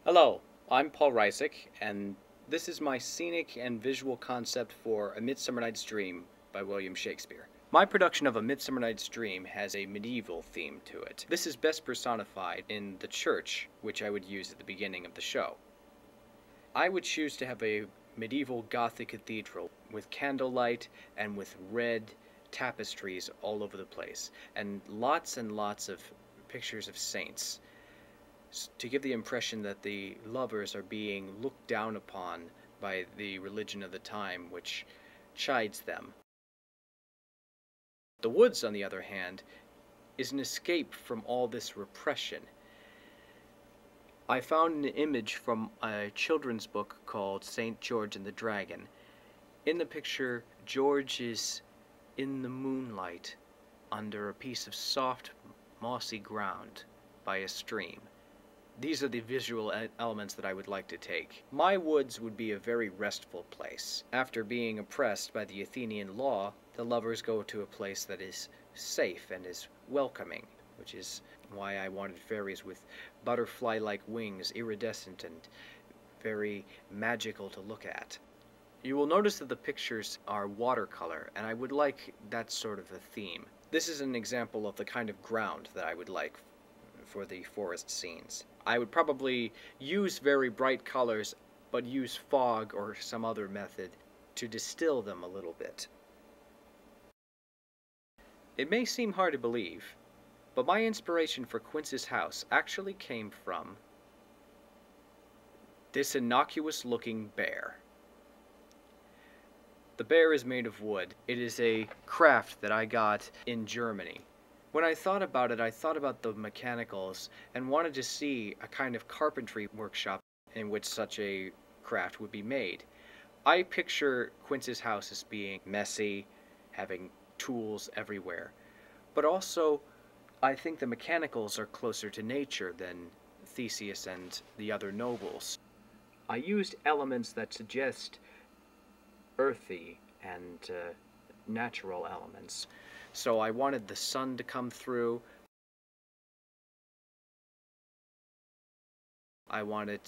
Hello, I'm Paul Reisig, and this is my scenic and visual concept for A Midsummer Night's Dream by William Shakespeare. My production of A Midsummer Night's Dream has a medieval theme to it. This is best personified in the church, which I would use at the beginning of the show. I would choose to have a medieval Gothic cathedral with candlelight and with red tapestries all over the place, and lots of pictures of saints, to give the impression that the lovers are being looked down upon by the religion of the time, which chides them. The woods, on the other hand, is an escape from all this repression. I found an image from a children's book called St. George and the Dragon. In the picture, George is in the moonlight under a piece of soft, mossy ground by a stream. These are the visual elements that I would like to take. My woods would be a very restful place. After being oppressed by the Athenian law, the lovers go to a place that is safe and is welcoming, which is why I wanted fairies with butterfly-like wings, iridescent and very magical to look at. You will notice that the pictures are watercolor, and I would like that sort of a theme. This is an example of the kind of ground that I would like for the forest scenes. I would probably use very bright colors, but use fog or some other method to distill them a little bit. It may seem hard to believe, but my inspiration for Quince's house actually came from this innocuous-looking bear. The bear is made of wood. It is a craft that I got in Germany. When I thought about it, I thought about the mechanicals and wanted to see a kind of carpentry workshop in which such a craft would be made. I picture Quince's house as being messy, having tools everywhere, but also I think the mechanicals are closer to nature than Theseus and the other nobles. I used elements that suggest earthy and natural elements. So I wanted the sun to come through. I wanted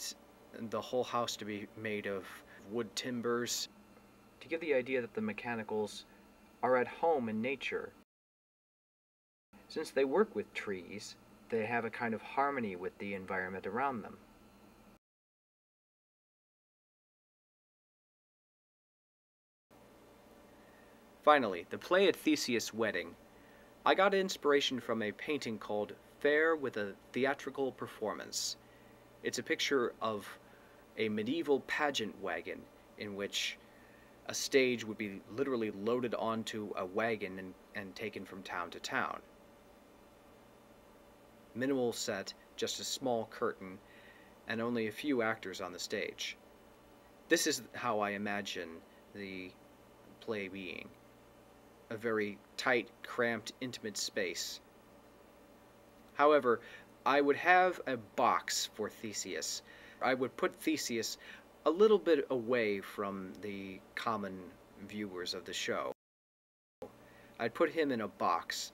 the whole house to be made of wood timbers, to give the idea that the mechanicals are at home in nature. Since they work with trees, they have a kind of harmony with the environment around them. Finally, the play at Theseus' wedding. I got inspiration from a painting called Fair with a Theatrical Performance. It's a picture of a medieval pageant wagon in which a stage would be literally loaded onto a wagon and taken from town to town. Minimal set, just a small curtain, and only a few actors on the stage. This is how I imagine the play being. A very tight, cramped, intimate space. However, I would have a box for Theseus. I would put Theseus a little bit away from the common viewers of the show. I'd put him in a box,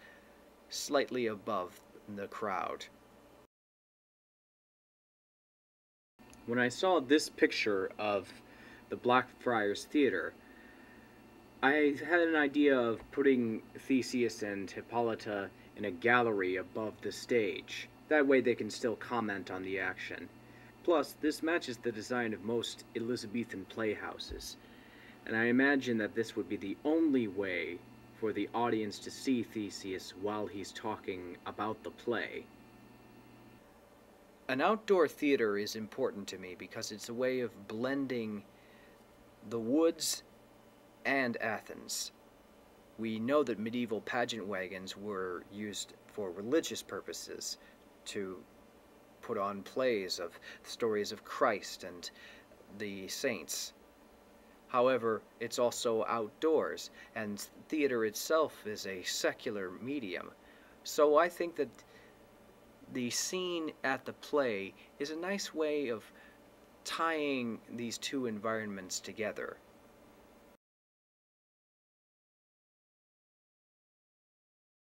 slightly above the crowd. When I saw this picture of the Blackfriars Theater, I had an idea of putting Theseus and Hippolyta in a gallery above the stage. That way they can still comment on the action. Plus, this matches the design of most Elizabethan playhouses, and I imagine that this would be the only way for the audience to see Theseus while he's talking about the play. An outdoor theater is important to me because it's a way of blending the woods and Athens. We know that medieval pageant wagons were used for religious purposes, to put on plays of stories of Christ and the saints. However, it's also outdoors, and theater itself is a secular medium. So I think that the scene at the play is a nice way of tying these two environments together.